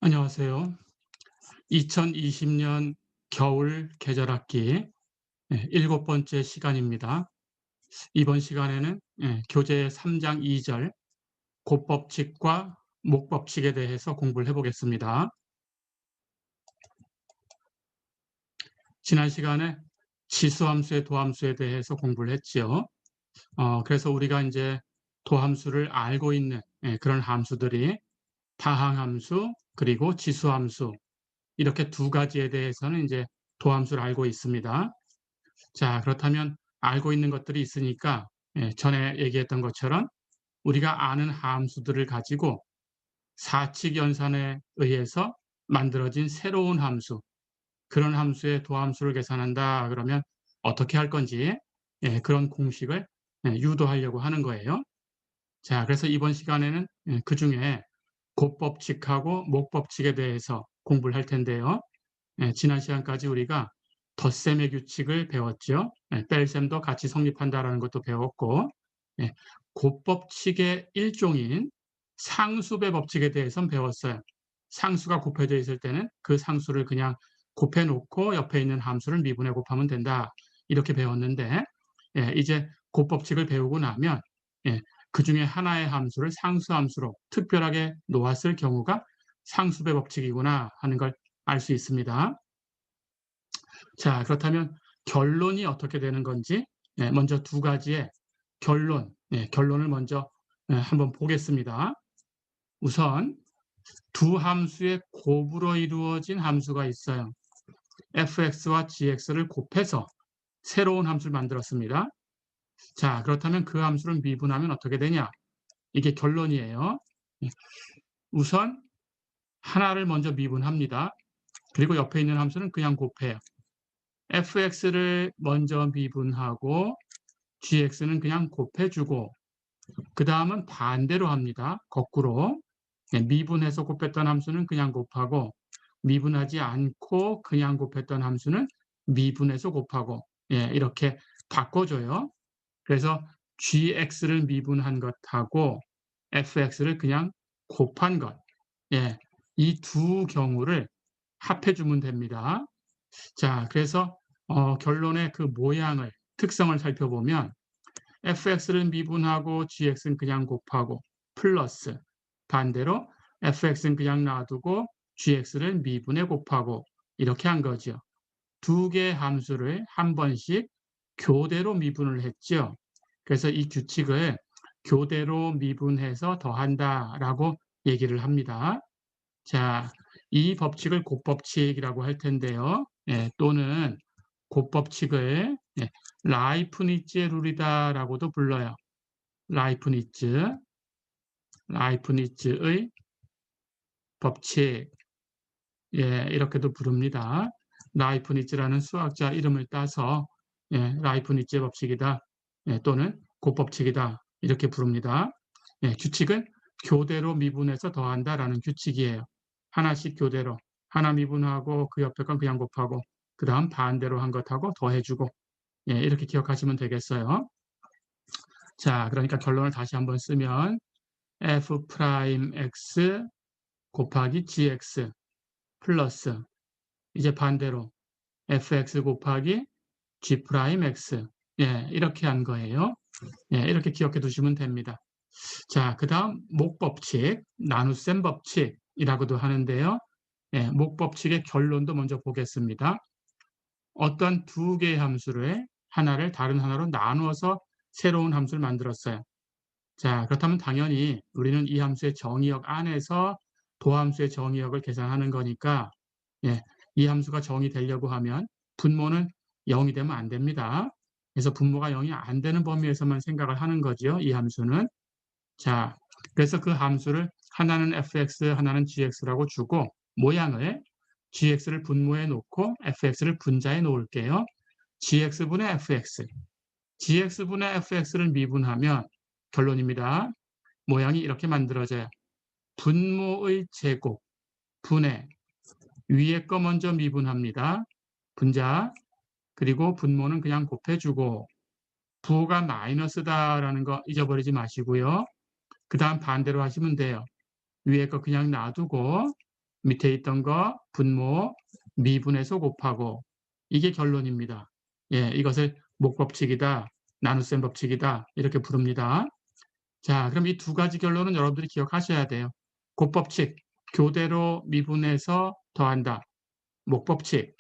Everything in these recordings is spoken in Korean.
안녕하세요. 2020년 겨울 계절학기 일곱 번째 시간입니다. 이번 시간에는 교재 3장 2절 곱법칙과 목법칙에 대해서 공부를 해보겠습니다. 지난 시간에 지수함수의 도함수에 대해서 공부를 했지요. 그래서 우리가 이제 도함수를 알고 있는 그런 함수들이 다항함수 그리고 지수함수 이렇게 두 가지에 대해서는 이제 도함수를 알고 있습니다. 자, 그렇다면 알고 있는 것들이 있으니까 전에 얘기했던 것처럼 우리가 아는 함수들을 가지고 사칙 연산에 의해서 만들어진 새로운 함수, 그런 함수의 도함수를 계산한다 그러면 어떻게 할 건지 그런 공식을 유도하려고 하는 거예요. 자, 그래서 이번 시간에는 그중에 곱법칙하고 목법칙에 대해서 공부를 할 텐데요. 지난 시간까지 우리가 덧셈의 규칙을 배웠죠. 뺄셈도 같이 성립한다라는 것도 배웠고, 예, 곱법칙의 일종인 상수배 법칙에 대해서는 배웠어요. 상수가 곱해져 있을 때는 그 상수를 그냥 곱해 놓고 옆에 있는 함수를 미분해 곱하면 된다. 이렇게 배웠는데, 이제 곱법칙을 배우고 나면 그 중에 하나의 함수를 상수함수로 특별하게 놓았을 경우가 상수배 법칙이구나 하는 걸 알 수 있습니다. 자, 그렇다면 결론이 어떻게 되는 건지 먼저 두 가지의 결론을 먼저 한번 보겠습니다. 우선 두 함수의 곱으로 이루어진 함수가 있어요. fx와 gx를 곱해서 새로운 함수를 만들었습니다. 자, 그렇다면 그 함수를 미분하면 어떻게 되냐? 이게 결론이에요. 우선 하나를 먼저 미분합니다. 그리고 옆에 있는 함수는 그냥 곱해요. fx를 먼저 미분하고 gx는 그냥 곱해주고 그 다음은 반대로 합니다. 거꾸로 미분해서 곱했던 함수는 그냥 곱하고 미분하지 않고 그냥 곱했던 함수는 미분해서 곱하고 이렇게 바꿔줘요. 그래서 gx를 미분한 것하고 fx를 그냥 곱한 것 이 두 경우를 합해주면 됩니다. 자, 그래서 결론의 그 모양을 특성을 살펴보면 fx를 미분하고 gx는 그냥 곱하고 플러스 반대로 fx는 그냥 놔두고 gx를 미분해 곱하고 이렇게 한 거죠. 두 개의 함수를 한 번씩 교대로 미분을 했죠. 그래서 이 규칙을 교대로 미분해서 더한다라고 얘기를 합니다. 자, 이 법칙을 곱법칙이라고 할 텐데요. 또는 곱법칙을 라이프니츠의 룰이다라고도 불러요. 라이프니츠의 법칙, 이렇게도 부릅니다. 라이프니츠라는 수학자 이름을 따서 라이프니츠의 법칙이다, 또는 곱법칙이다 이렇게 부릅니다. 규칙은 교대로 미분해서 더한다라는 규칙이에요. 하나씩 교대로 하나 미분하고 그 옆에 건 그냥 곱하고 그 다음 반대로 한 것하고 더해주고 이렇게 기억하시면 되겠어요. 자, 그러니까 결론을 다시 한번 쓰면 f'x 곱하기 gx 플러스 이제 반대로 fx 곱하기 g'x 이렇게 한 거예요. 이렇게 기억해 두시면 됩니다. 자, 그 다음 목법칙, 나눗셈 법칙이라고도 하는데요. 목법칙의 결론도 먼저 보겠습니다. 어떤 두 개의 함수를 하나를 다른 하나로 나누어서 새로운 함수를 만들었어요. 자, 그렇다면 당연히 우리는 이 함수의 정의역 안에서 도함수의 정의역을 계산하는 거니까 이 함수가 정의 되려고 하면 분모는 0이 되면 안 됩니다. 그래서 분모가 0이 안 되는 범위에서만 생각을 하는 거죠. 이 함수는. 자, 그래서 그 함수를 하나는 fx, 하나는 gx라고 주고 모양을 gx를 분모해 놓고 fx를 분자해 놓을게요. gx분의 fx, gx분의 fx를 미분하면 결론입니다. 모양이 이렇게 만들어져요. 분모의 제곱 분의 위에 거 먼저 미분합니다. 분자, 그리고 분모는 그냥 곱해주고 부호가 마이너스다라는 거 잊어버리지 마시고요. 그 다음 반대로 하시면 돼요. 위에 거 그냥 놔두고 밑에 있던 거 분모 미분해서 곱하고 이게 결론입니다. 예, 이것을 목법칙이다, 나눗셈 법칙이다 이렇게 부릅니다. 자, 그럼 이 두 가지 결론은 여러분들이 기억하셔야 돼요. 곱법칙, 교대로 미분해서 더한다. 목법칙,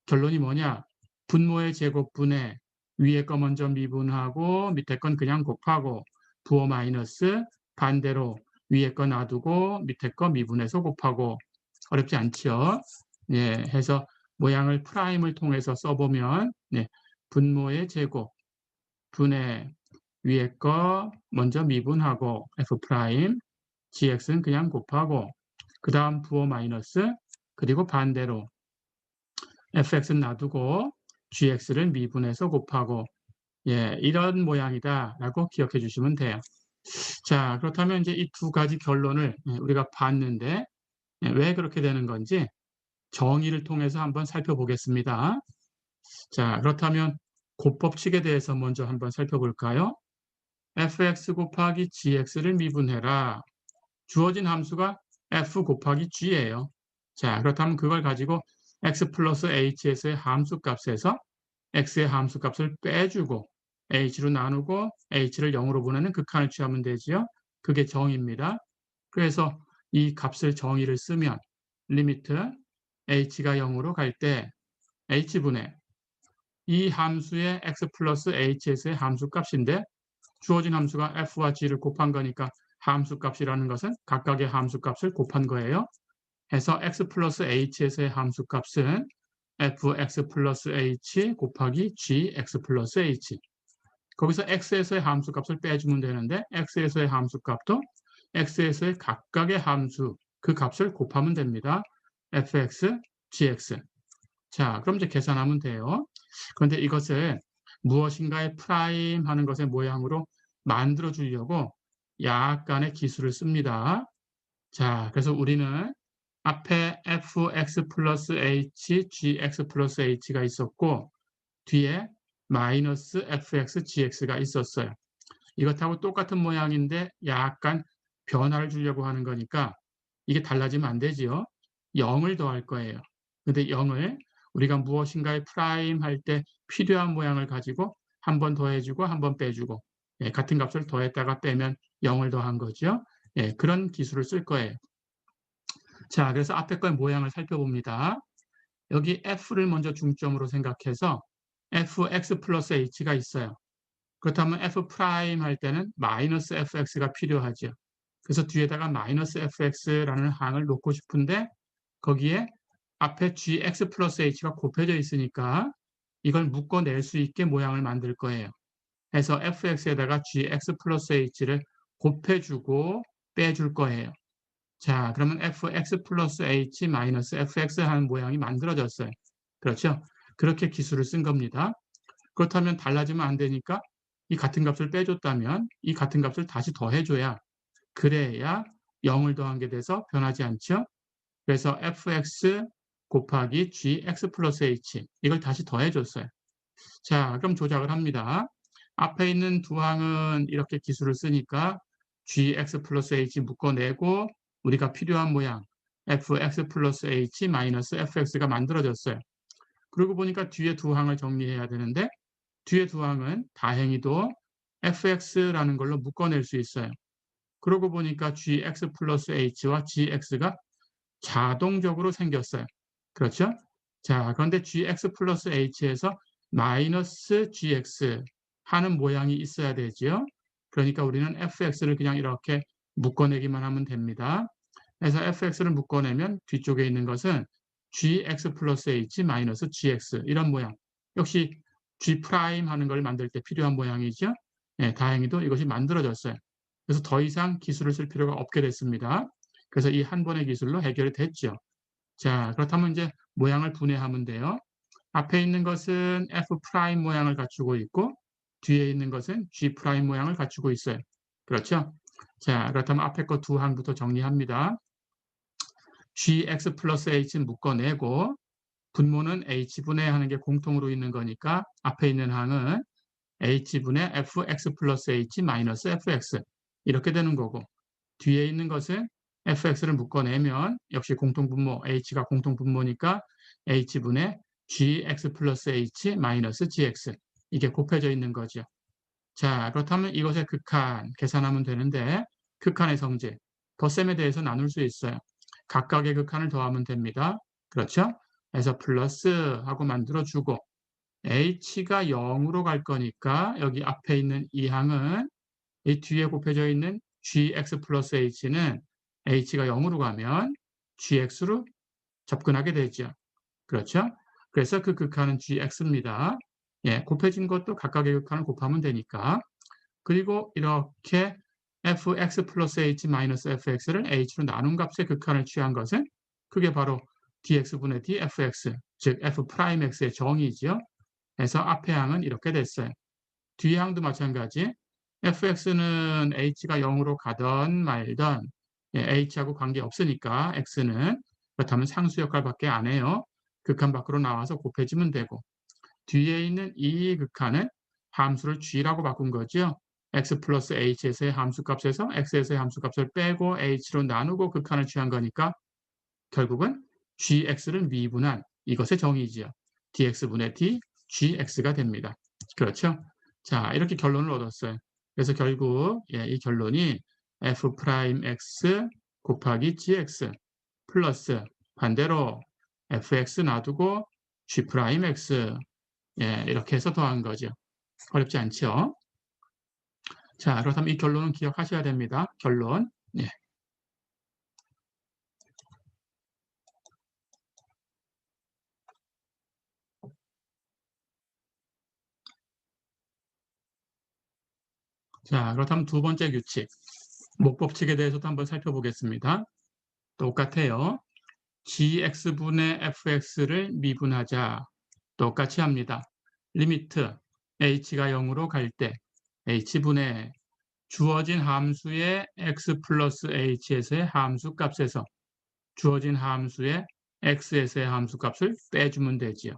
결론이 뭐냐? 분모의 제곱분에 위에 거 먼저 미분하고 밑에 건 그냥 곱하고 부호 마이너스 반대로 위에 거 놔두고 밑에 거 미분해서 곱하고 어렵지 않죠? 예, 해서 모양을 프라임을 통해서 써보면 네, 분모의 제곱 분의 위에 거 먼저 미분하고 f 프라임 gx는 그냥 곱하고 그 다음 부호 마이너스 그리고 반대로 fx는 놔두고 gx를 미분해서 곱하고 예, 이런 모양이다라고 기억해 주시면 돼요. 자, 그렇다면 이제 이 두 가지 결론을 우리가 봤는데 왜 그렇게 되는 건지 정의를 통해서 한번 살펴보겠습니다. 자, 그렇다면 곱법칙에 대해서 먼저 한번 살펴볼까요? fx 곱하기 gx를 미분해라. 주어진 함수가 f 곱하기 g예요. 자, 그렇다면 그걸 가지고 x 플러스 h에서의 함수값에서 x의 함수값을 빼주고 h로 나누고 h를 0으로 보내는 극한을 취하면 되지요. 그게 정의입니다. 그래서 이 값을 정의를 쓰면 리미트 h가 0으로 갈 때 h분의 이 함수의 x 플러스 h에서의 함수값인데 주어진 함수가 f와 g를 곱한 거니까 함수값이라는 것은 각각의 함수값을 곱한 거예요. 해서 x 플러스 h에서의 함수값은 fx 플러스 h 곱하기 gx 플러스 h. 거기서 x에서의 함수값을 빼주면 되는데 x에서의 함수값도 x에서의 각각의 함수 그 값을 곱하면 됩니다. fx, gx. 자, 그럼 이제 계산하면 돼요. 그런데 이것을 무엇인가의 프라임 하는 것의 모양으로 만들어 주려고 약간의 기술을 씁니다. 자, 그래서 우리는 앞에 fx 플러스 h, gx 플러스 h가 있었고 뒤에 마이너스 fx, gx가 있었어요. 이것하고 똑같은 모양인데 약간 변화를 주려고 하는 거니까 이게 달라지면 안 되지요. 0을 더할 거예요. 근데 0을 우리가 무엇인가의 프라임 할 때 필요한 모양을 가지고 한 번 더해주고 한 번 빼주고 예, 같은 값을 더했다가 빼면 0을 더한 거죠. 예, 그런 기술을 쓸 거예요. 자, 그래서 앞에 거의 모양을 살펴봅니다. 여기 f를 먼저 중점으로 생각해서 fx 플러스 h가 있어요. 그렇다면 f 프라임 할 때는 마이너스 fx가 필요하죠. 그래서 뒤에다가 마이너스 fx라는 항을 놓고 싶은데 거기에 앞에 gx 플러스 h가 곱해져 있으니까 이걸 묶어낼 수 있게 모양을 만들 거예요. 해서 fx에다가 gx 플러스 h를 곱해주고 빼줄 거예요. 자, 그러면 fx 플러스 h 마이너스 fx 하는 모양이 만들어졌어요. 그렇죠? 그렇게 기술을 쓴 겁니다. 그렇다면 달라지면 안 되니까 이 같은 값을 빼줬다면 이 같은 값을 다시 더해줘야 그래야 0을 더한 게 돼서 변하지 않죠. 그래서 fx 곱하기 gx 플러스 h 이걸 다시 더해줬어요. 자, 그럼 조작을 합니다. 앞에 있는 두 항은 이렇게 기술을 쓰니까 gx 플러스 h 묶어내고 우리가 필요한 모양 fx 플러스 h 마이너스 fx가 만들어졌어요. 그러고 보니까 뒤에 두 항을 정리해야 되는데 뒤에 두 항은 다행히도 fx라는 걸로 묶어낼 수 있어요. 그러고 보니까 gx 플러스 h와 gx가 자동적으로 생겼어요. 그렇죠? 자, 그런데 gx 플러스 h에서 마이너스 gx 하는 모양이 있어야 되죠. 그러니까 우리는 fx를 그냥 이렇게 묶어내기만 하면 됩니다. 그래서 fx를 묶어내면 뒤쪽에 있는 것은 gx 플러스 h 마이너스 gx 이런 모양. 역시 g 프라임 하는 걸 만들 때 필요한 모양이죠. 네, 다행히도 이것이 만들어졌어요. 그래서 더 이상 기술을 쓸 필요가 없게 됐습니다. 그래서 이 한 번의 기술로 해결이 됐죠. 자, 그렇다면 이제 모양을 분해하면 돼요. 앞에 있는 것은 f 프라임 모양을 갖추고 있고 뒤에 있는 것은 g 프라임 모양을 갖추고 있어요. 그렇죠? 자, 그렇다면 앞에 거 두 항부터 정리합니다. gx 플러스 h는 묶어내고 분모는 h분의 하는 게 공통으로 있는 거니까 앞에 있는 항은 h분의 fx 플러스 h 마이너스 fx 이렇게 되는 거고 뒤에 있는 것은 fx를 묶어내면 역시 공통분모 h가 공통분모니까 h분의 gx 플러스 h 마이너스 gx 이게 곱해져 있는 거죠. 자, 그렇다면 이것의 극한 계산하면 되는데 극한의 성질 덧셈에 대해서 나눌 수 있어요. 각각의 극한을 더하면 됩니다. 그렇죠? 그래서 플러스 하고 만들어주고 h가 0으로 갈 거니까 여기 앞에 있는 이 항은 이 뒤에 곱해져 있는 gx 플러스 h는 h가 0으로 가면 gx로 접근하게 되죠. 그렇죠? 그래서 그 극한은 gx입니다. 예, 곱해진 것도 각각의 극한을 곱하면 되니까. 그리고 이렇게 fx 플러스 h 마이너스 fx를 h로 나눈 값의 극한을 취한 것은 그게 바로 dx분의 dfx, 즉 f'x의 정의죠. 그래서 앞의 항은 이렇게 됐어요. 뒤의 항도 마찬가지. fx는 h가 0으로 가던 말던 예, h하고 관계없으니까 x는 그렇다면 상수 역할밖에 안 해요. 극한 밖으로 나와서 곱해지면 되고 뒤에 있는 이 극한은 함수를 g라고 바꾼 거죠. x 플러스 h에서의 함수값에서 x에서의 함수값을 빼고 h로 나누고 극한을 취한 거니까 결국은 gx를 미분한 이것의 정의지요. dx분의 d, gx가 됩니다. 그렇죠? 자, 이렇게 결론을 얻었어요. 그래서 결국 예, 이 결론이 f'x 곱하기 gx 플러스 반대로 fx 놔두고 g'x 예, 이렇게 해서 더한 거죠. 어렵지 않죠? 자, 그렇다면 이 결론은 기억하셔야 됩니다. 결론. 예. 자, 그렇다면 두 번째 규칙. 목법칙에 대해서도 한번 살펴보겠습니다. 똑같아요. gx분의 fx를 미분하자. 똑같이 합니다. 리미트 h가 0으로 갈 때 h분의 주어진 함수의 x 플러스 h에서의 함수값에서 주어진 함수의 x에서의 함수값을 빼주면 되지요.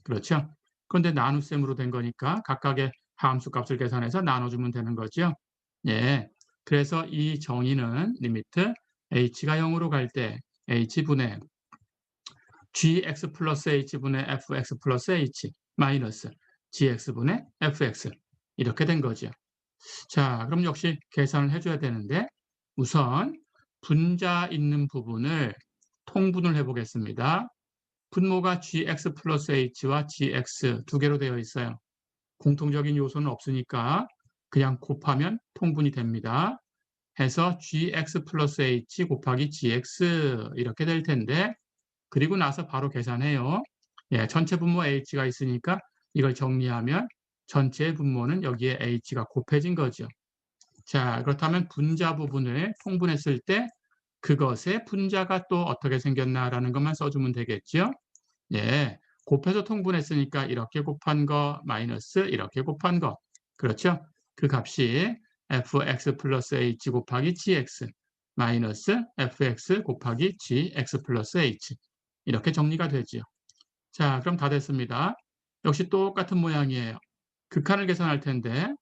그렇죠? 그런데 나눗셈으로 된 거니까 각각의 함수값을 계산해서 나눠주면 되는 거죠. 예. 그래서 이 정의는 리미트 h가 0으로 갈 때 h분의 gx 플러스 h분의 fx 플러스 h 마이너스 gx분의 fx 이렇게 된 거죠. 자, 그럼 역시 계산을 해줘야 되는데 우선 분자 있는 부분을 통분을 해보겠습니다. 분모가 gx 플러스 h와 gx 두 개로 되어 있어요. 공통적인 요소는 없으니까 그냥 곱하면 통분이 됩니다. 해서 gx 플러스 h 곱하기 gx 이렇게 될 텐데 그리고 나서 바로 계산해요. 예, 전체 분모 h가 있으니까 이걸 정리하면 전체 분모는 여기에 h가 곱해진 거죠. 자, 그렇다면 분자 부분을 통분했을 때 그것의 분자가 또 어떻게 생겼나라는 것만 써주면 되겠죠. 예, 곱해서 통분했으니까 이렇게 곱한 거 마이너스 이렇게 곱한 거. 그렇죠? 그 값이 fx 플러스 h 곱하기 gx 마이너스 fx 곱하기 gx 플러스 h 이렇게 정리가 되죠. 자, 그럼 다 됐습니다. 역시 똑같은 모양이에요. 극한을 계산할 텐데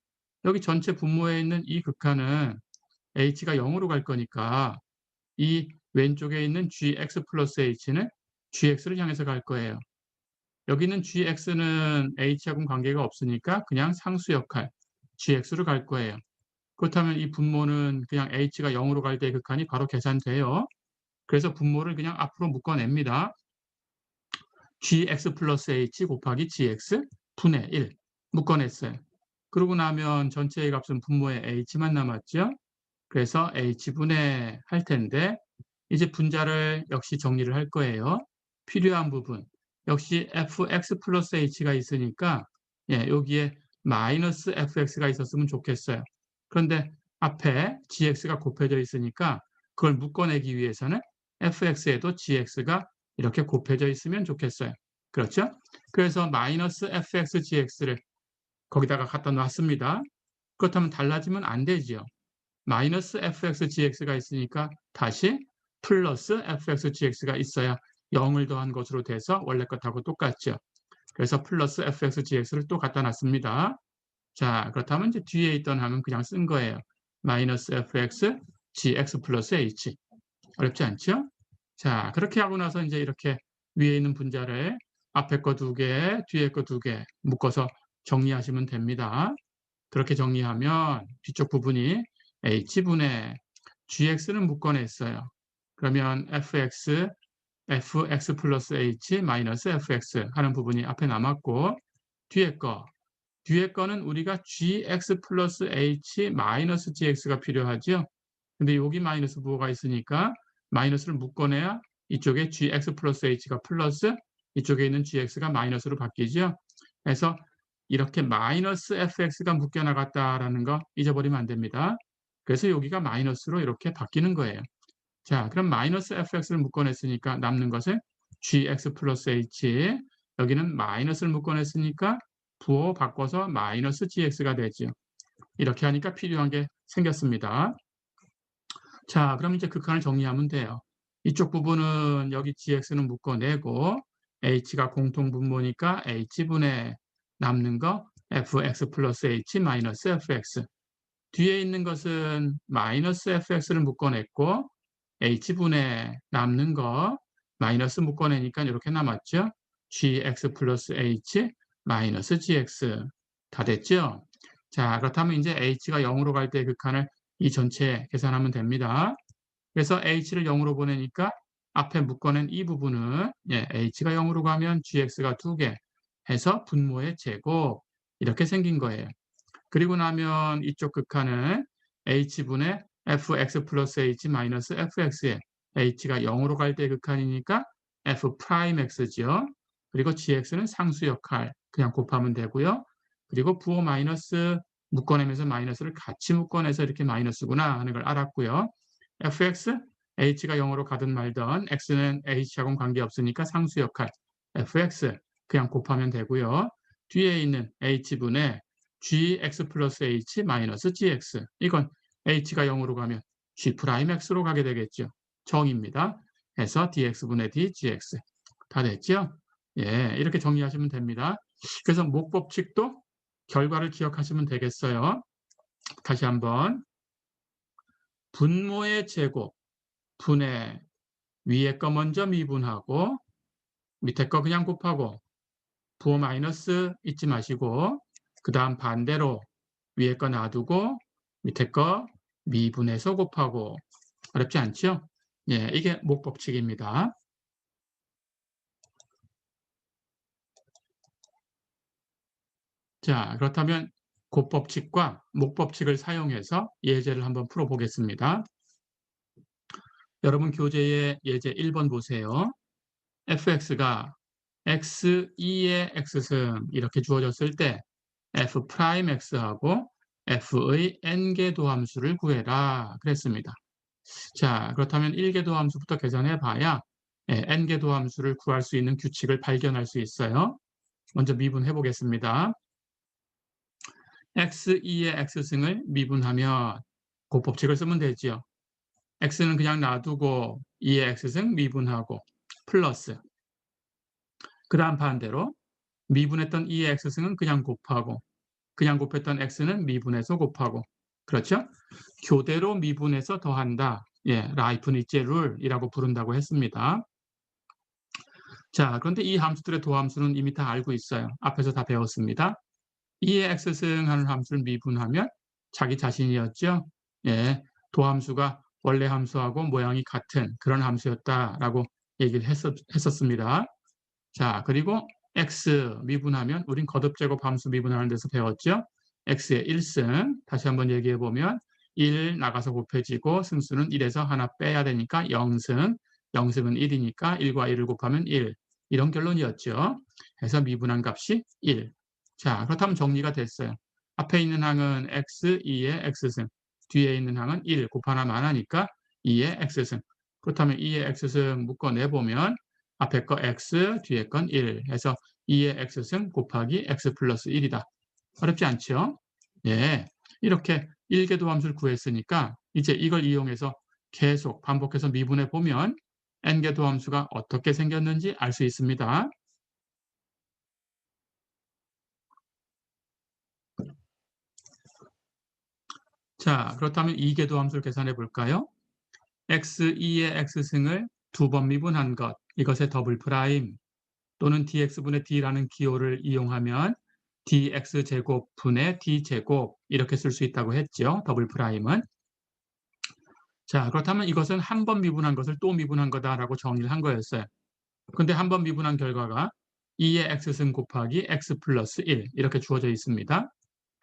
여기 전체 분모에 있는 이 극한은 h가 0으로 갈 거니까 이 왼쪽에 있는 gx 플러스 h는 gx를 향해서 갈 거예요. 여기는 gx는 h하고는 관계가 없으니까 그냥 상수 역할 gx로 갈 거예요. 그렇다면 이 분모는 그냥 h가 0으로 갈 때 극한이 바로 계산돼요. 그래서 분모를 그냥 앞으로 묶어냅니다. gx 플러스 h 곱하기 gx 분의 1 묶어냈어요. 그러고 나면 전체의 값은 분모에 h만 남았죠. 그래서 h분의 할 텐데 이제 분자를 역시 정리를 할 거예요. 필요한 부분 역시 fx 플러스 h가 있으니까 예, 여기에 마이너스 fx가 있었으면 좋겠어요. 그런데 앞에 gx가 곱해져 있으니까 그걸 묶어내기 위해서는 fx에도 gx가 이렇게 곱해져 있으면 좋겠어요. 그렇죠? 그래서 마이너스 fx gx를 거기다가 갖다 놨습니다. 그렇다면 달라지면 안 되죠. 마이너스 fx gx가 있으니까 다시 플러스 fx gx가 있어야 0을 더한 것으로 돼서 원래 것하고 똑같죠. 그래서 플러스 fx gx를 또 갖다 놨습니다. 자, 그렇다면 이제 뒤에 있던 항은 그냥 쓴 거예요. 마이너스 fx gx 플러스 h. 어렵지 않죠? 자, 그렇게 하고 나서 이제 이렇게 위에 있는 분자를 앞에 거 2개, 뒤에 거 2개 묶어서 정리하시면 됩니다. 그렇게 정리하면 뒤쪽 부분이 h분의 gx는 묶어냈어요. 그러면 fx 플러스 h 마이너스 fx 하는 부분이 앞에 남았고, 뒤에 거는 우리가 gx 플러스 h 마이너스 gx가 필요하죠. 근데 여기 마이너스 부호가 있으니까 마이너스를 묶어내야 이쪽에 gx 플러스 h가 플러스, 이쪽에 있는 gx가 마이너스로 바뀌죠. 그래서 이렇게 마이너스 fx가 묶여나갔다라는 거 잊어버리면 안 됩니다. 그래서 여기가 마이너스로 이렇게 바뀌는 거예요. 자, 그럼 마이너스 fx를 묶어냈으니까 남는 것은 gx 플러스 h, 여기는 마이너스를 묶어냈으니까 부호 바꿔서 마이너스 gx가 되죠. 이렇게 하니까 필요한 게 생겼습니다. 자, 그럼 이제 극한을 정리하면 돼요. 이쪽 부분은 여기 gx는 묶어내고 h가 공통분모니까 h분의 남는 거 fx 플러스 h 마이너스 fx, 뒤에 있는 것은 마이너스 fx를 묶어냈고 h분의 남는 거 마이너스 묶어내니까 이렇게 남았죠. gx 플러스 h 마이너스 gx 다 됐죠. 자, 그렇다면 이제 h가 0으로 갈 때 극한을 이 전체 계산하면 됩니다. 그래서 h를 0으로 보내니까 앞에 묶어낸 이 부분은 h가 0으로 가면 gx가 2개 해서 분모의 제곱 이렇게 생긴 거예요. 그리고 나면 이쪽 극한은 h분의 fx 플러스 h 마이너스 fx에 h가 0으로 갈 때 극한이니까 f'x죠. 그리고 gx는 상수 역할 그냥 곱하면 되고요. 그리고 부호 마이너스 묶어내면서 마이너스를 같이 묶어내서 이렇게 마이너스구나 하는 걸 알았고요. fx, h가 0으로 가든 말든 x는 h하고는 관계없으니까 상수 역할 fx 그냥 곱하면 되고요. 뒤에 있는 h분의 gx 플러스 h 마이너스 gx, 이건 h가 0으로 가면 g'x로 가게 되겠죠. 정입니다. 해서 dx분의 dgx 다 됐죠? 예, 이렇게 정리하시면 됩니다. 그래서 목법칙도 결과를 기억하시면 되겠어요. 다시 한번 분모의 제곱 분의 위에 거 먼저 미분하고 밑에 거 그냥 곱하고 부호 마이너스 잊지 마시고 그 다음 반대로 위에 거 놔두고 밑에 거 미분해서 곱하고. 어렵지 않죠? 예, 이게 목법칙입니다. 자, 그렇다면 곱법칙과 목법칙을 사용해서 예제를 한번 풀어보겠습니다. 여러분 교재의 예제 1번 보세요. fx가 x2의 x승 이렇게 주어졌을 때 f'x하고 f의 n개 도함수를 구해라 그랬습니다. 자, 그렇다면 1개 도함수부터 계산해 봐야 n개 도함수를 구할 수 있는 규칙을 발견할 수 있어요. 먼저 미분해 보겠습니다. x2의 x승을 미분하면 곱법칙을 쓰면 되죠. x는 그냥 놔두고 2의 x승 미분하고 플러스, 그 다음 반대로 미분했던 2의 x승은 그냥 곱하고 그냥 곱했던 x는 미분해서 곱하고. 그렇죠? 교대로 미분해서 더한다. 예, 라이프니츠의 룰이라고 부른다고 했습니다. 자, 그런데 이 함수들의 도함수는 이미 다 알고 있어요. 앞에서 다 배웠습니다. 2의 x승 하는 함수를 미분하면 자기 자신이었죠. 예, 도함수가 원래 함수하고 모양이 같은 그런 함수였다라고 얘기를 했었습니다. 자, 그리고 x 미분하면 우린 거듭제곱 함수 미분하는 데서 배웠죠. x의 1승 다시 한번 얘기해 보면 1 나가서 곱해지고 승수는 1에서 하나 빼야 되니까 0승, 0승은 1이니까 1과 1을 곱하면 1, 이런 결론이었죠. 그래서 미분한 값이 1. 자, 그렇다면 정리가 됐어요. 앞에 있는 항은 x, 2의 x승, 뒤에 있는 항은 1 곱하나만 하니까 2의 x승. 그렇다면 2의 x승 묶어내보면 앞에 거 x, 뒤에 건 1 해서 2의 x승 곱하기 x 플러스 1이다. 어렵지 않죠? 예, 이렇게 1개 도함수를 구했으니까 이제 이걸 이용해서 계속 반복해서 미분해 보면 n개 도함수가 어떻게 생겼는지 알 수 있습니다. 자, 그렇다면 2개 도함수를 계산해 볼까요? x2의 x승을 두 번 미분한 것, 이것의 더블 프라임 또는 dx분의 d라는 기호를 이용하면 dx제곱 분의 d제곱 이렇게 쓸 수 있다고 했죠. 더블 프라임은. 자, 그렇다면 이것은 한 번 미분한 것을 또 미분한 거다라고 정리를 한 거였어요. 근데 한 번 미분한 결과가 2의 x승 곱하기 x 플러스 1 이렇게 주어져 있습니다.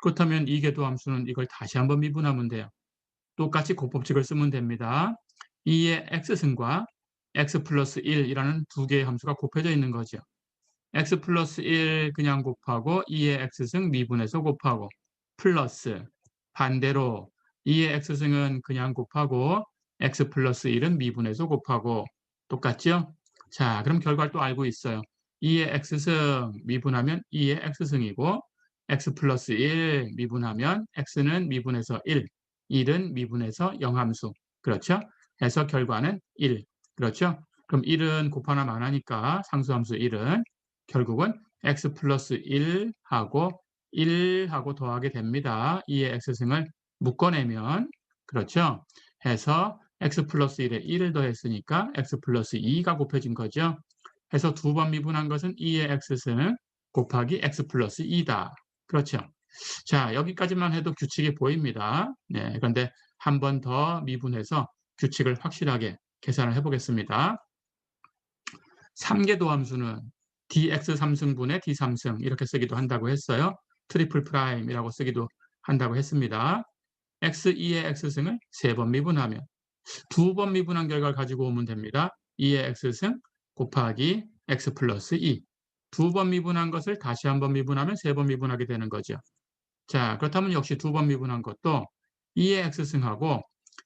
그렇다면 이계도함수는 이걸 다시 한번 미분하면 돼요. 똑같이 곱법칙을 쓰면 됩니다. 2의 x승과 x 플러스 1이라는 두 개의 함수가 곱해져 있는 거죠. x 플러스 1 그냥 곱하고 2의 x승 미분해서 곱하고 플러스 반대로 2의 x승은 그냥 곱하고 x 플러스 1은 미분해서 곱하고 똑같죠? 자, 그럼 결과를 또 알고 있어요. 2의 x승 미분하면 2의 x승이고 x 플러스 1 미분하면 x는 미분해서 1, 1은 미분해서 영함수. 그렇죠? 해서 결과는 1. 그렇죠? 그럼 1은 곱하나 만하니까 상수함수 1은 결국은 x 플러스 1하고 1하고 더하게 됩니다. 2의 x승을 묶어내면 그렇죠? 해서 x 플러스 1에 1을 더했으니까 x 플러스 2가 곱해진 거죠. 해서 두 번 미분한 것은 2의 x승 곱하기 x 플러스 2다. 그렇죠? 자, 여기까지만 해도 규칙이 보입니다. 네, 그런데 한 번 더 미분해서 규칙을 확실하게 계산을 해보겠습니다. 3계도 함수는 dx 3승분의 d 3승 이렇게 쓰기도 한다고 했어요. 트리플 프라임이라고 쓰기도 한다고 했습니다. x2의 x승을 3번 미분하면 2번 미분한 결과를 가지고 오면 됩니다. 2의 x승 곱하기 x 플러스 2. 2번 미분한 것을 다시 한번 미분하면 3번 미분하게 되는 거죠. 자, 그렇다면 역시 2번 미분한 것도 2의 x승하고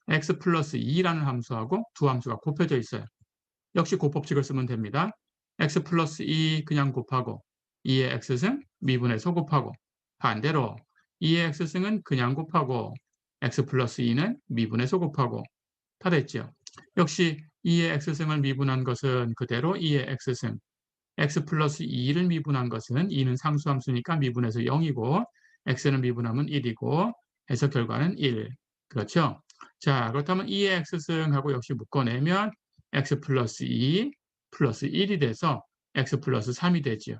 x 플러스 2라는 함수하고 두 함수가 곱해져 있어요. 역시 곱법칙을 쓰면 됩니다. x 플러스 2 그냥 곱하고 2의 x승 미분해서 곱하고 반대로 2의 x승은 그냥 곱하고 x 플러스 2는 미분해서 곱하고 다 됐죠. 역시 2의 x승을 미분한 것은 그대로 2의 x승 x 플러스 2를 미분한 것은 2는 상수함수니까 미분해서 0이고 x는 미분하면 1이고 해서 결과는 1. 그렇죠? 자, 그렇다면 2의 x승하고 역시 묶어내면 x 플러스 2 플러스 1이 돼서 x 플러스 3이 되죠.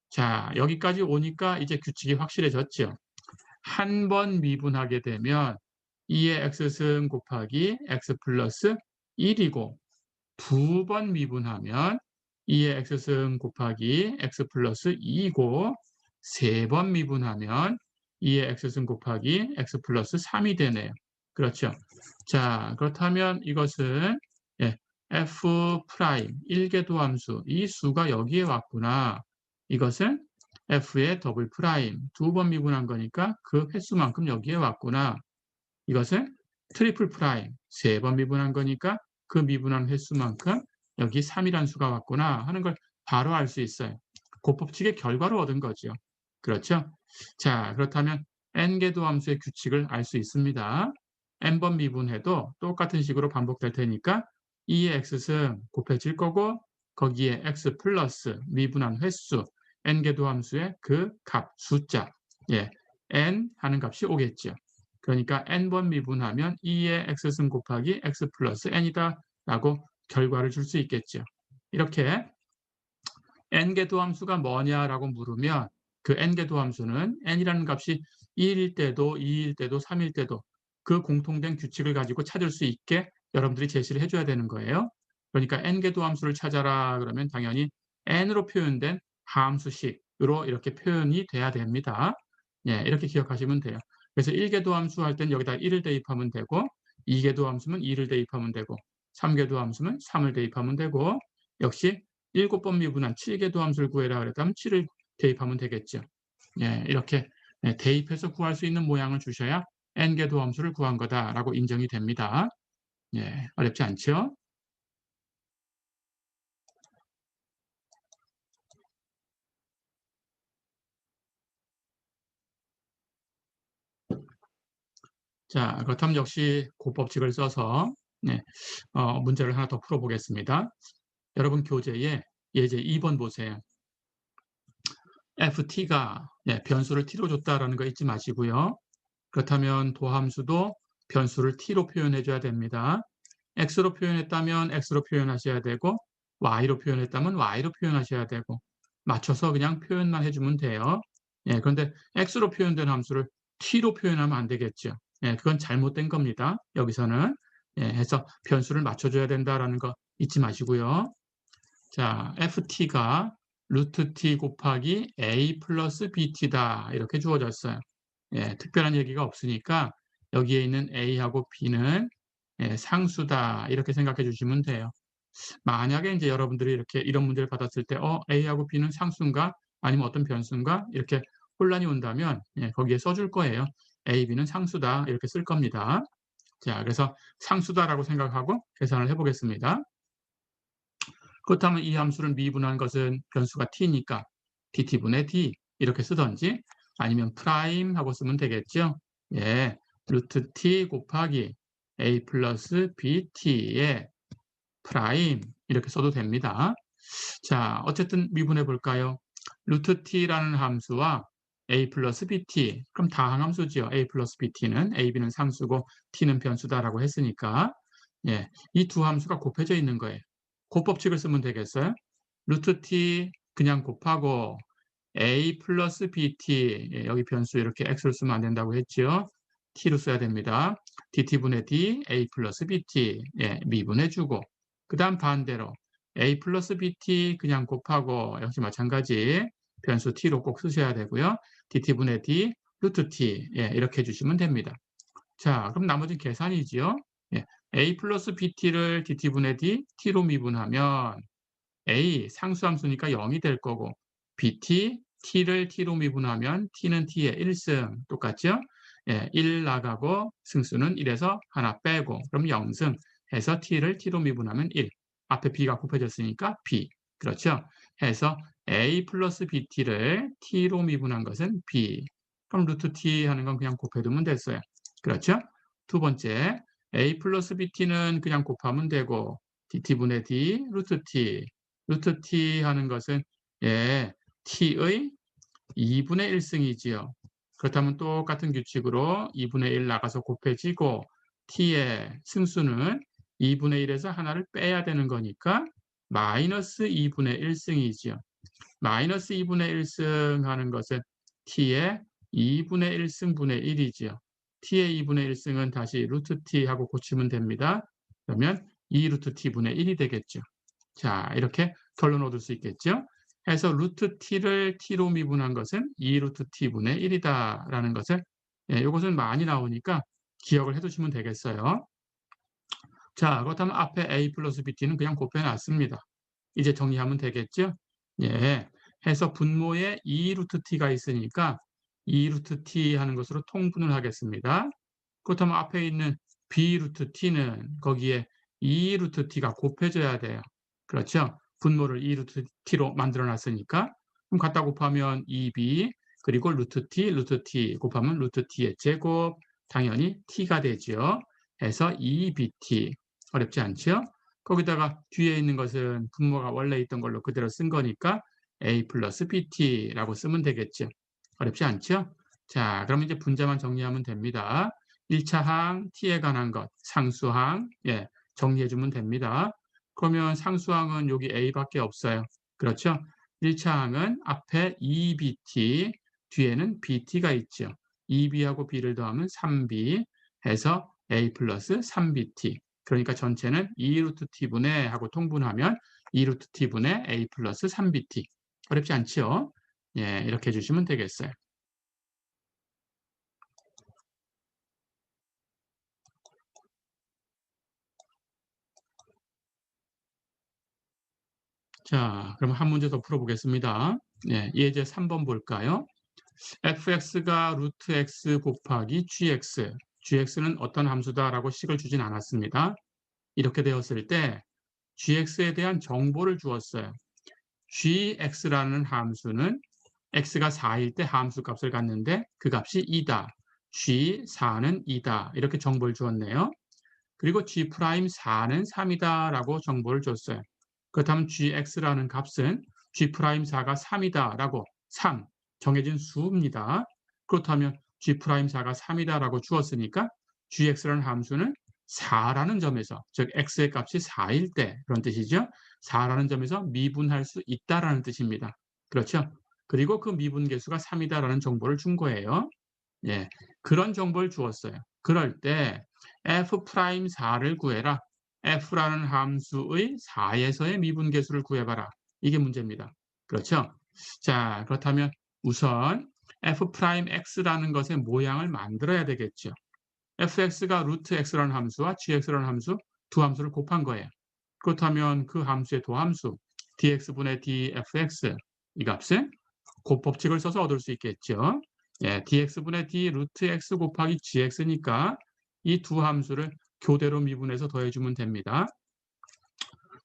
자, 여기까지 오니까 이제 규칙이 확실해졌죠. 한 번 미분하게 되면 2의 x승 곱하기 x 플러스 1이고 두 번 미분하면 2의 x승 곱하기 x 플러스 2고 세 번 미분하면 2의 x승 곱하기 x 플러스 3이 되네요. 그렇죠. 자, 그렇다면 이것은 f 프라임 1계도 함수 이 수가 여기에 왔구나. 이것은 f의 더블 프라임 두 번 미분한 거니까 그 횟수만큼 여기에 왔구나. 이것은 트리플 프라임 세 번 미분한 거니까 그 미분한 횟수만큼 여기 3이라는 수가 왔구나 하는 걸 바로 알 수 있어요. 곱법칙의 결과로 얻은 거죠. 그렇죠? 자, 그렇다면 n계도 함수의 규칙을 알 수 있습니다. n번 미분해도 똑같은 식으로 반복될 테니까 2의 x승 곱해질 거고 거기에 x 플러스 미분한 횟수 n계도 함수의 그 값, 숫자 n 하는 값이 오겠죠. 그러니까 n번 미분하면 2의 x승 곱하기 x 플러스 n이다 라고 결과를 줄 수 있겠죠. 이렇게 n계도 함수가 뭐냐라고 물으면 그 n계도 함수는 n이라는 값이 1일 때도 2일 때도 3일 때도 그 공통된 규칙을 가지고 찾을 수 있게 여러분들이 제시를 해줘야 되는 거예요. 그러니까 n계도 함수를 찾아라 그러면 당연히 n으로 표현된 함수식으로 이렇게 표현이 돼야 됩니다. 이렇게 기억하시면 돼요. 그래서 1계도 함수 할 땐 여기다 1을 대입하면 되고 2계도 함수면 2를 대입하면 되고 3계도 함수면 3을 대입하면 되고 역시 7번 미분한 7계도 함수를 구해라 그랬다면 7을 대입하면 되겠죠. 이렇게 대입해서 구할 수 있는 모양을 주셔야 n계도 함수를 구한 거다라고 인정이 됩니다. 어렵지 않죠? 자, 그렇다면 역시 곱법칙을 써서 문제를 하나 더 풀어보겠습니다. 여러분 교재에 예제 2번 보세요. ft가 변수를 t로 줬다라는 거 잊지 마시고요. 그렇다면 도함수도 변수를 t로 표현해 줘야 됩니다. x로 표현했다면 x로 표현하셔야 되고 y로 표현했다면 y로 표현하셔야 되고 맞춰서 그냥 표현만 해주면 돼요. 예, 그런데 x로 표현된 함수를 t로 표현하면 안 되겠죠. 예, 그건 잘못된 겁니다. 여기서는. 예, 해서 변수를 맞춰줘야 된다라는 거 잊지 마시고요. 자, ft가 루트 t 곱하기 a 플러스 bt다 이렇게 주어졌어요. 예, 특별한 얘기가 없으니까 여기에 있는 a하고 b는 예, 상수다 이렇게 생각해 주시면 돼요. 만약에 이제 여러분들이 이렇게 이런 문제를 받았을 때 a하고 b는 상수인가 아니면 어떤 변수인가 이렇게 혼란이 온다면 예, 거기에 써줄 거예요. a, b는 상수다 이렇게 쓸 겁니다. 자, 그래서 상수다라고 생각하고 계산을 해보겠습니다. 그렇다면 이 함수를 미분한 것은 변수가 t니까 dt분의 d 이렇게 쓰던지 아니면 프라임 하고 쓰면 되겠죠. 예, 루트 t 곱하기 a 플러스 bt의 프라임 이렇게 써도 됩니다. 자, 어쨌든 미분해 볼까요? 루트 t라는 함수와 a 플러스 bt 그럼 다항함수죠. a 플러스 bt는 a, b는 상수고 t는 변수다라고 했으니까 예, 이 두 함수가 곱해져 있는 거예요. 곱법칙을 쓰면 되겠어요? 루트 t 그냥 곱하고 a 플러스 bt 예, 여기 변수 이렇게 x를 쓰면 안 된다고 했죠. t로 써야 됩니다. dt분의 d a 플러스 bt 예, 미분해주고 그 다음 반대로 a 플러스 bt 그냥 곱하고 역시 마찬가지 변수 t로 꼭 쓰셔야 되고요. dt분의 d 루트 t 예, 이렇게 해주시면 됩니다. 자, 그럼 나머지 계산이지요. 예, a 플러스 bt를 dt분의 d t로 미분하면 a 상수함수니까 0이 될 거고 bt t를 t로 미분하면 t는 t의 1승 똑같죠? 예, 1 나가고 승수는 1에서 하나 빼고 그럼 0승 해서 t를 t로 미분하면 1 앞에 b가 곱해졌으니까 b 그렇죠? 해서 a 플러스 bt를 t로 미분한 것은 b 그럼 루트 t 하는 건 그냥 곱해두면 됐어요. 그렇죠? 두 번째 a 플러스 bt는 그냥 곱하면 되고 dt분의 d 루트 t 루트 t 하는 것은 예, t의 2분의 1승이지요. 그렇다면 똑같은 규칙으로 2분의 1 나가서 곱해지고 t의 승수는 2분의 1에서 하나를 빼야 되는 거니까 마이너스 2분의 1승이지요. 마이너스 2분의 1승 하는 것은 t의 2분의 1승분의 1이지요. t의 2분의 1승은 다시 루트 t하고 고치면 됩니다. 그러면 2 루트 t분의 1이 되겠죠. 자, 이렇게 결론 얻을 수 있겠죠. 해서 루트 t를 t로 미분한 것은 2 루트 t분의 1이다라는 것을 예, 이것은 많이 나오니까 기억을 해두시면 되겠어요. 자, 그렇다면 앞에 a 플러스 bt는 그냥 곱해놨습니다. 이제 정리하면 되겠죠. 예, 해서 분모에 2 루트 t가 있으니까 2 루트 t 하는 것으로 통분을 하겠습니다. 그렇다면 앞에 있는 b 루트 t는 거기에 2 루트 t가 곱해져야 돼요. 그렇죠? 분모를 2 루트 t로 만들어 놨으니까 그럼 갖다 곱하면 2b 그리고 루트 t 곱하면 루트 t의 제곱 당연히 t가 되죠. 해서 2bt 어렵지 않죠? 거기다가 뒤에 있는 것은 분모가 원래 있던 걸로 그대로 쓴 거니까 a 플러스 bt라고 쓰면 되겠죠. 어렵지 않죠? 자, 그럼 이제 분자만 정리하면 됩니다. 1차 항 t에 관한 것, 상수항 예, 정리해 주면 됩니다. 그러면 상수항은 여기 a밖에 없어요. 그렇죠? 1차 항은 앞에 2bt, 뒤에는 bt가 있죠. 2b하고 b를 더하면 3b 해서 a 플러스 3bt. 그러니까 전체는 2 루트 t분의 하고 통분하면 2 루트 t분의 a 플러스 3bt. 어렵지 않죠? 예, 이렇게 해주시면 되겠어요. 자, 그럼 한 문제 더 풀어보겠습니다. 예, 예제 3번 볼까요? fx가 루트 x 곱하기 gx, gx는 어떤 함수다라고 식을 주진 않았습니다. 이렇게 되었을 때 gx에 대한 정보를 주었어요. gx라는 함수는 x가 4일 때 함수 값을 갖는데 그 값이 2다. g4는 2다. 이렇게 정보를 주었네요. 그리고 g'4는 3이다 라고 정보를 줬어요. 그렇다면 gx라는 값은 g'4가 3이다 라고 3 정해진 수입니다. 그렇다면 g'4가 3이다 라고 주었으니까 gx라는 함수는 4라는 점에서, 즉 x의 값이 4일 때 그런 뜻이죠. 4라는 점에서 미분할 수 있다라는 뜻입니다. 그렇죠? 그리고 그 미분계수가 3이다라는 정보를 준 거예요. 예, 그런 정보를 주었어요. 그럴 때 f'4를 구해라. f라는 함수의 4에서의 미분계수를 구해봐라. 이게 문제입니다. 그렇죠? 자, 그렇다면 우선 f'x라는 것의 모양을 만들어야 되겠죠. fx가 루트 x라는 함수와 gx라는 함수, 두 함수를 곱한 거예요. 그렇다면 그 함수의 도함수 dx분의 dfx 이 값은 곱법칙을 써서 얻을 수 있겠죠. 예, dx분의 d 루트 x 곱하기 gx니까 이 두 함수를 교대로 미분해서 더해주면 됩니다.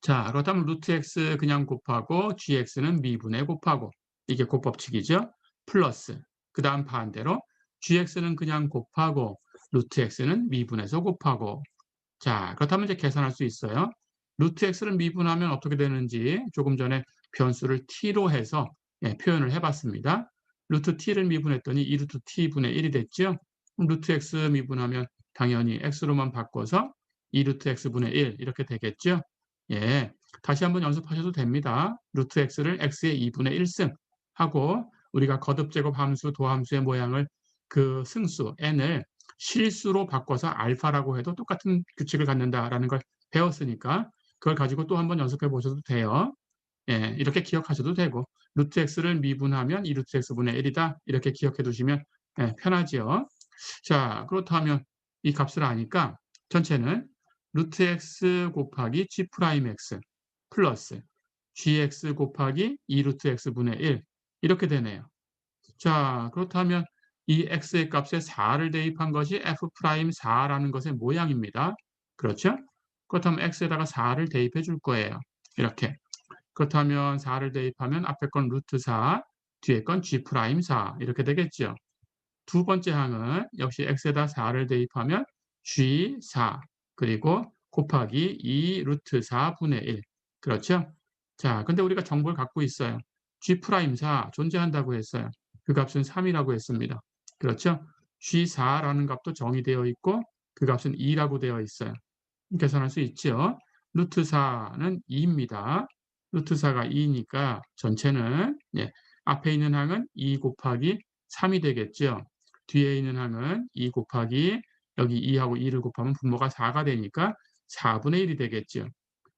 자, 그렇다면 루트 x 그냥 곱하고 gx는 미분해 곱하고 이게 곱법칙이죠. 플러스 그 다음 반대로 gx는 그냥 곱하고 루트 x는 미분해서 곱하고. 자, 그렇다면 이제 계산할 수 있어요. 루트 x를 미분하면 어떻게 되는지 조금 전에 변수를 t로 해서 표현을 해봤습니다. 루트 t를 미분했더니 2루트 t분의 1이 됐죠. 그럼 루트 x 미분하면 당연히 x로만 바꿔서 2루트 x분의 1 이렇게 되겠죠. 예, 다시 한번 연습하셔도 됩니다. 루트 x를 x의 2분의 1승 하고 우리가 거듭제곱 함수, 도함수의 모양을 그 승수 n을 실수로 바꿔서 알파라고 해도 똑같은 규칙을 갖는다라는 걸 배웠으니까 그걸 가지고 또 한번 연습해 보셔도 돼요. 예, 이렇게 기억하셔도 되고 루트 x를 미분하면 2루트 x분의 1이다 이렇게 기억해 두시면 편하지요. 자, 그렇다면 이 값을 아니까 전체는 루트 x 곱하기 g 프라임 x 플러스 gx 곱하기 2루트 x분의 1 이렇게 되네요. 자, 그렇다면 이 x의 값에 4를 대입한 것이 f'4라는 것의 모양입니다. 그렇죠? 그렇다면 x에다가 4를 대입해 줄 거예요. 이렇게. 그렇다면 4를 대입하면 앞에 건 루트 4, 뒤에 건 g'4 이렇게 되겠죠. 두 번째 항은 역시 x에다 4를 대입하면 g4 그리고 곱하기 2 루트 4분의 1. 그렇죠? 자, 근데 우리가 정보를 갖고 있어요. g'4 존재한다고 했어요. 그 값은 3이라고 했습니다. 그렇죠? g4라는 값도 정의되어 있고 그 값은 2라고 되어 있어요. 계산할 수 있죠. 루트 4는 2입니다. 루트 4가 2니까 전체는 앞에 있는 항은 2 곱하기 3이 되겠죠. 뒤에 있는 항은 2 곱하기 여기 2하고 2를 곱하면 분모가 4가 되니까 4분의 1이 되겠죠.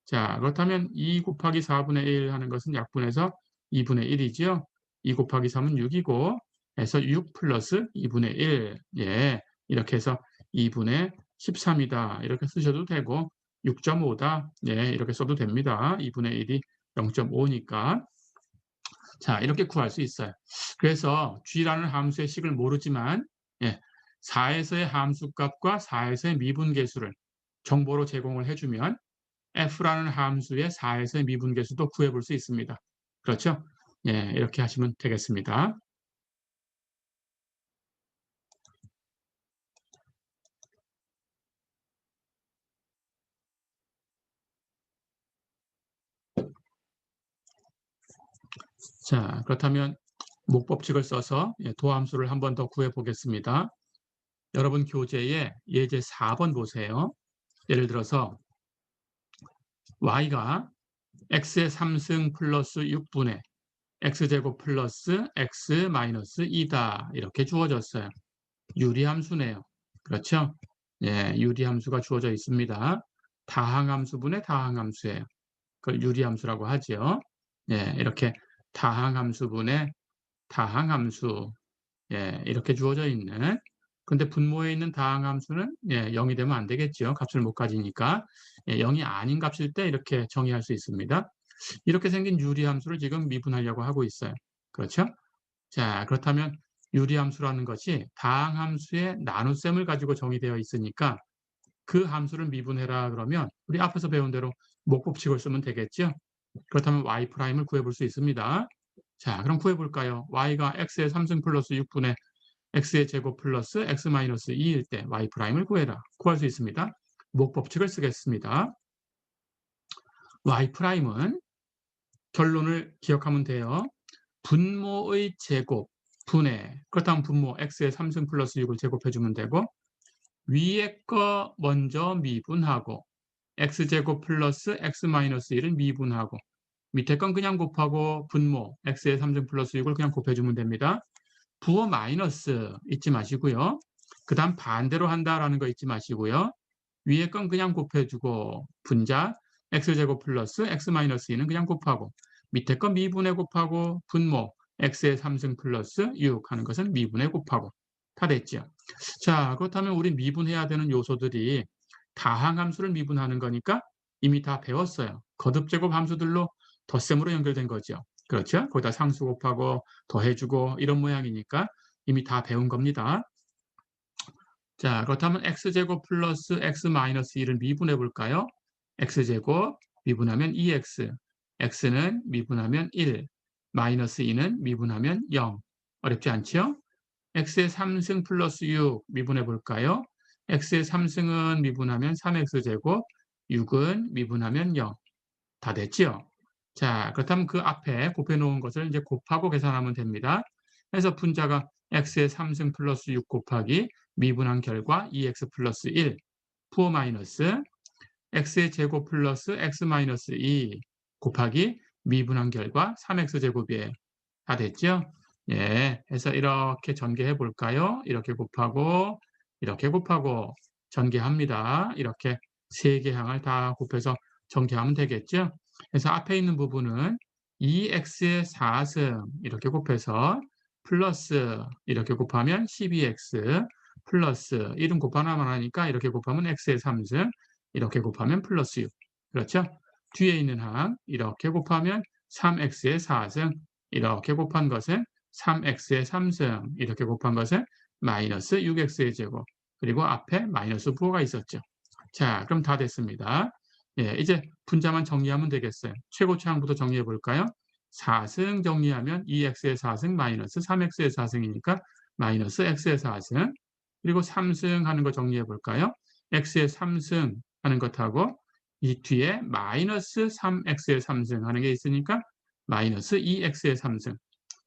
자, 그렇다면 2 곱하기 4분의 1 하는 것은 약분해서 2분의 1이죠. 2 곱하기 3은 6이고 해서 6 플러스 2분의 1. 예, 이렇게 해서 2분의 13이다. 이렇게 쓰셔도 되고 6.5다. 예, 이렇게 써도 됩니다. 2분의 1이 0.5니까. 자, 이렇게 구할 수 있어요. 그래서 g라는 함수의 식을 모르지만 4에서의 함수값과 4에서의 미분계수를 정보로 제공을 해주면 f라는 함수의 4에서의 미분계수도 구해볼 수 있습니다. 그렇죠? 예, 이렇게 하시면 되겠습니다. 자, 그렇다면 목법칙을 써서 도함수를 한 번 더 구해 보겠습니다. 여러분 교재에 예제 4번 보세요. 예를 들어서 y가 x의 3승 플러스 6분의 x제곱 플러스 x 마이너스 2다 이렇게 주어졌어요. 유리함수네요. 그렇죠? 예, 유리함수가 주어져 있습니다. 다항함수분의 다항함수예요. 그걸 유리함수라고 하죠. 예, 이렇게 다항함수분의 다항함수 이렇게 주어져 있는. 근데 분모에 있는 다항함수는 0이 되면 안 되겠죠. 값을 못 가지니까 0이 아닌 값일 때 이렇게 정의할 수 있습니다. 이렇게 생긴 유리함수를 지금 미분하려고 하고 있어요. 그렇죠? 자, 그렇다면 유리함수라는 것이 다항함수의 나눗셈을 가지고 정의되어 있으니까 그 함수를 미분해라 그러면 우리 앞에서 배운 대로 목법칙을 쓰면 되겠죠. 그렇다면 y'을 구해볼 수 있습니다. 자, 그럼 구해볼까요? y가 x의 3승 플러스 6분의 x의 제곱 플러스 x 마이너스 2일 때 y'을 구해라. 구할 수 있습니다. 목법칙을 쓰겠습니다. y'은 결론을 기억하면 돼요. 분모의 제곱 분의 그렇다면 분모 x의 3승 플러스 6을 제곱해주면 되고 위에 거 먼저 미분하고 x제곱 플러스 x 마이너스 1을 미분하고 밑에 건 그냥 곱하고 분모 x의 3승 플러스 6을 그냥 곱해주면 됩니다. 부호 마이너스 잊지 마시고요. 그 다음 반대로 한다라는 거 잊지 마시고요. 위에 건 그냥 곱해주고 분자 x제곱 플러스 x 마이너스 2는 그냥 곱하고 밑에 건 미분에 곱하고 분모 x의 3승 플러스 6 하는 것은 미분에 곱하고 다 됐죠. 자, 그렇다면 우리 미분해야 되는 요소들이 다항함수를 미분하는 거니까 이미 다 배웠어요. 거듭제곱 함수들로 덧셈으로 연결된 거죠. 그렇죠? 거기다 상수 곱하고 더해주고 이런 모양이니까 이미 다 배운 겁니다. 자, 그렇다면 x제곱 플러스 x 마이너스 1을 미분해 볼까요? x제곱 미분하면 2x, x는 미분하면 1, 마이너스 2는 미분하면 0. 어렵지 않죠? x의 3승 플러스 6 미분해 볼까요? x의 3승은 미분하면 3x제곱, 6은 미분하면 0. 다 됐죠? 자, 그렇다면 그 앞에 곱해 놓은 것을 이제 곱하고 계산하면 됩니다. 그래서 분자가 x의 3승 플러스 6 곱하기 미분한 결과 2x 플러스 1 부호 마이너스 x의 제곱 플러스 x 마이너스 2 곱하기 미분한 결과 3x 제곱이에요. 다 됐죠? 예, 해서 이렇게 전개해 볼까요? 이렇게 곱하고 전개합니다. 이렇게 세 개 항을 다 곱해서 전개하면 되겠죠? 그래서 앞에 있는 부분은 2x의 4승 이렇게 곱해서 플러스 이렇게 곱하면 12x 플러스 1은 곱하나만 하니까 이렇게 곱하면 x의 3승 이렇게 곱하면 플러스 6. 그렇죠? 뒤에 있는 항 이렇게 곱하면 3x의 4승 이렇게 곱한 것은 3x의 3승 이렇게 곱한 것은 마이너스 6x의 제곱 그리고 앞에 마이너스 부호가 있었죠. 자, 그럼 다 됐습니다. 예, 이제 분자만 정리하면 되겠어요. 최고차항부터 정리해 볼까요? 4승 정리하면 2x의 4승 마이너스 3x의 4승이니까 마이너스 x의 4승 그리고 3승 하는 거 정리해 볼까요? x의 3승 하는 것하고 이 뒤에 마이너스 3x의 3승 하는 게 있으니까 마이너스 2x의 3승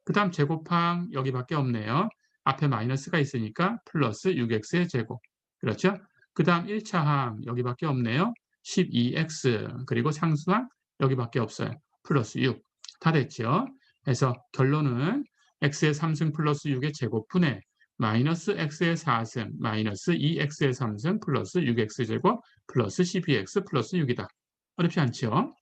그 다음 제곱항 여기밖에 없네요. 앞에 마이너스가 있으니까 플러스 6x의 제곱 그렇죠? 그 다음 1차항 여기밖에 없네요. 12x 그리고 상수항 여기밖에 없어요. 플러스 6. 다 됐죠? 그래서 결론은 x의 3승 플러스 6의 제곱분의 마이너스 x의 4승 마이너스 2x의 3승 플러스 6x 제곱 플러스 12x 플러스 6이다. 어렵지 않죠?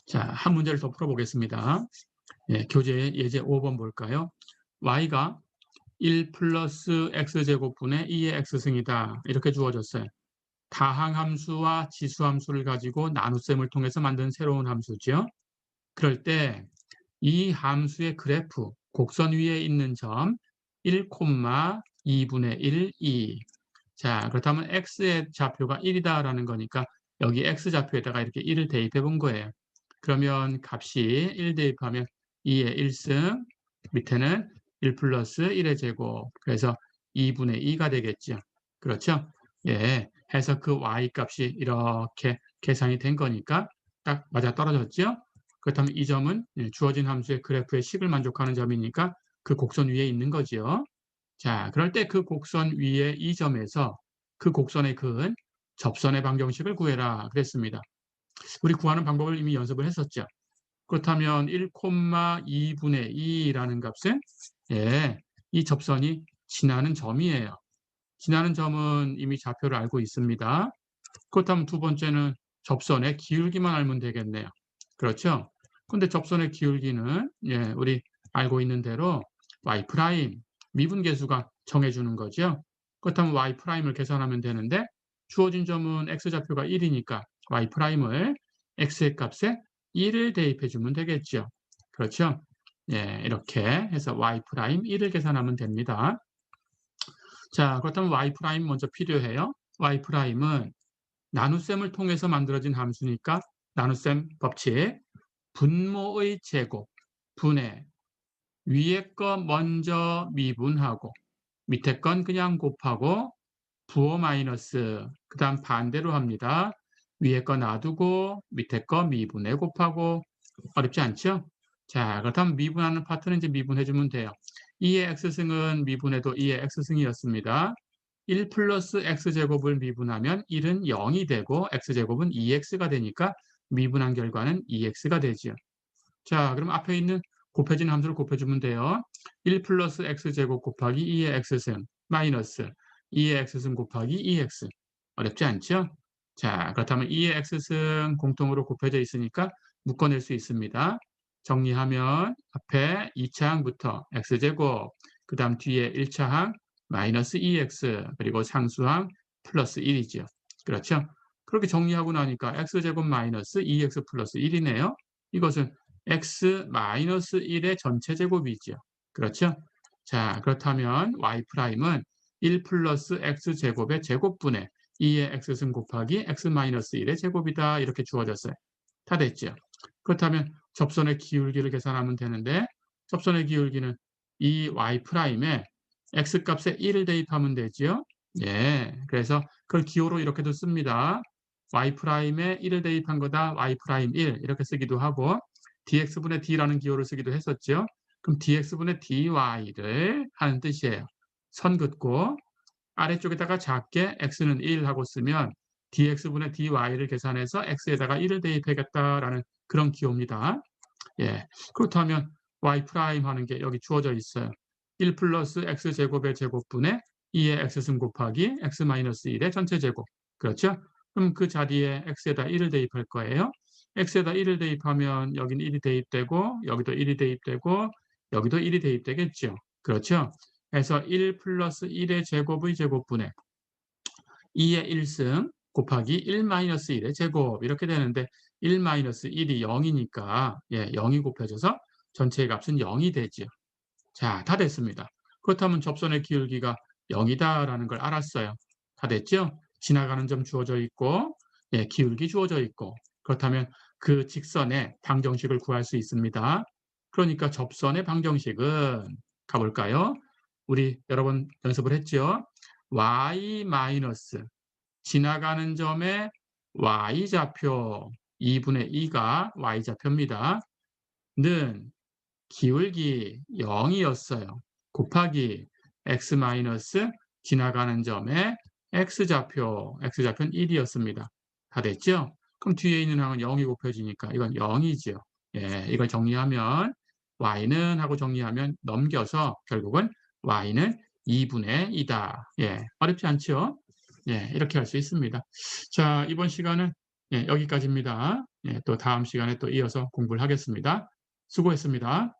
자, 한 문제를 더 풀어보겠습니다. 예, 교재 예제 5번 볼까요? y가 1 플러스 x제곱분의 2의 x승이다. 이렇게 주어졌어요. 다항함수와 지수함수를 가지고 나눗셈을 통해서 만든 새로운 함수죠. 그럴 때 이 함수의 그래프, 곡선 위에 있는 점 1, 2분의 1, 2. 자, 그렇다면 x의 좌표가 1이다라는 거니까 여기 x좌표에다가 이렇게 1을 대입해 본 거예요. 그러면 값이 1 대입하면 2의 1승, 밑에는 1 플러스 1의 제곱, 그래서 2분의 2가 되겠죠. 그렇죠? 예, 해서 그 y 값이 이렇게 계산이 된 거니까 딱 맞아 떨어졌죠? 그렇다면 이 점은 주어진 함수의 그래프의 식을 만족하는 점이니까 그 곡선 위에 있는 거죠. 자, 그럴 때 그 곡선 위에 이 점에서 그 곡선의 그은 접선의 방정식을 구해라 그랬습니다. 우리 구하는 방법을 이미 연습을 했었죠. 그렇다면 1,2분의 2라는 값은 예, 이 접선이 지나는 점이에요. 지나는 점은 이미 좌표를 알고 있습니다. 그렇다면 두 번째는 접선의 기울기만 알면 되겠네요. 그렇죠? 근데 접선의 기울기는 예, 우리 알고 있는 대로 y' 미분계수가 정해주는 거죠. 그렇다면 y'을 계산하면 되는데 주어진 점은 x좌표가 1이니까 y'을 x의 값에 1을 대입해 주면 되겠죠. 그렇죠? 예, 이렇게 해서 y' 1을 계산하면 됩니다. 자, 그렇다면 y' 먼저 필요해요. y'은 나눗셈을 통해서 만들어진 함수니까 나눗셈 법칙 분모의 제곱 분의 위에 거 먼저 미분하고 밑에 건 그냥 곱하고 부호 마이너스 그 다음 반대로 합니다. 위에 거 놔두고 밑에 거 미분해 곱하고 어렵지 않죠? 자, 그렇다면 미분하는 파트는 이제 미분해 주면 돼요. 2의 x승은 미분해도 2의 x승이었습니다. 1 플러스 x제곱을 미분하면 1은 0이 되고 x제곱은 2x가 되니까 미분한 결과는 2x가 되지요. 자, 그럼 앞에 있는 곱해진 함수를 곱해주면 돼요. 1 플러스 x제곱 곱하기 2의 x승 마이너스 2의 x승 곱하기 2x. 어렵지 않죠? 자, 그렇다면 2의 x승 공통으로 곱해져 있으니까 묶어낼 수 있습니다. 정리하면 앞에 2차 항부터 x제곱, 그 다음 뒤에 1차 항 마이너스 2x, 그리고 상수항 플러스 1이죠. 그렇죠? 그렇게 정리하고 나니까 x제곱 마이너스 2x 플러스 1이네요. 이것은 x 마이너스 1의 전체 제곱이죠. 그렇죠? 자, 그렇다면 y'은 1 플러스 x제곱의 제곱분의 2의 x승 곱하기 x 마이너스 1의 제곱이다. 이렇게 주어졌어요. 다 됐죠? 그렇다면 접선의 기울기를 계산하면 되는데 접선의 기울기는 이 y'에 x값에 1을 대입하면 되죠. 예, 그래서 그걸 기호로 이렇게도 씁니다. y'에 1을 대입한 거다. y'1 이렇게 쓰기도 하고 dx분의 d라는 기호를 쓰기도 했었죠. 그럼 dx분의 dy를 하는 뜻이에요. 선 긋고 아래쪽에다가 작게 x는 1 하고 쓰면 dx분의 dy를 계산해서 x에다가 1을 대입하겠다라는 그런 기호입니다. 예, 그렇다면 y' 하는 게 여기 주어져 있어요. 1 플러스 x제곱의 제곱분의 2의 x승 곱하기 x 마이너스 1의 전체 제곱. 그렇죠? 그럼 그 자리에 x에다 1을 대입할 거예요. x에다 1을 대입하면 여기는 1이 대입되고 여기도 1이 대입되고 여기도 1이 대입되겠죠. 그렇죠? 그래서 1 플러스 1의 제곱의 제곱분의 2의 1승 곱하기 1 마이너스 1의 제곱 이렇게 되는데 1 마이너스 1이 0이니까 예, 0이 곱해져서 전체의 값은 0이 되죠. 자, 다 됐습니다. 그렇다면 접선의 기울기가 0이다라는 걸 알았어요. 다 됐죠? 지나가는 점 주어져 있고 예, 기울기 주어져 있고 그렇다면 그 직선의 방정식을 구할 수 있습니다. 그러니까 접선의 방정식은 가볼까요? 우리 여러 번 연습을 했죠? y 마이너스 지나가는 점의 y좌표 2분의 2가 y좌표입니다. 는 기울기 0이었어요. 곱하기 x 마이너스 지나가는 점의 x좌표, x좌표는 1이었습니다. 다 됐죠? 그럼 뒤에 있는 항은 0이 곱해지니까 이건 0이죠. 예, 이걸 정리하면 y는 하고 정리하면 넘겨서 결국은 y는 2분의 2다. 예, 어렵지 않죠? 예, 이렇게 할 수 있습니다. 자, 이번 시간은 예, 여기까지입니다. 예, 또 다음 시간에 또 이어서 공부를 하겠습니다. 수고했습니다.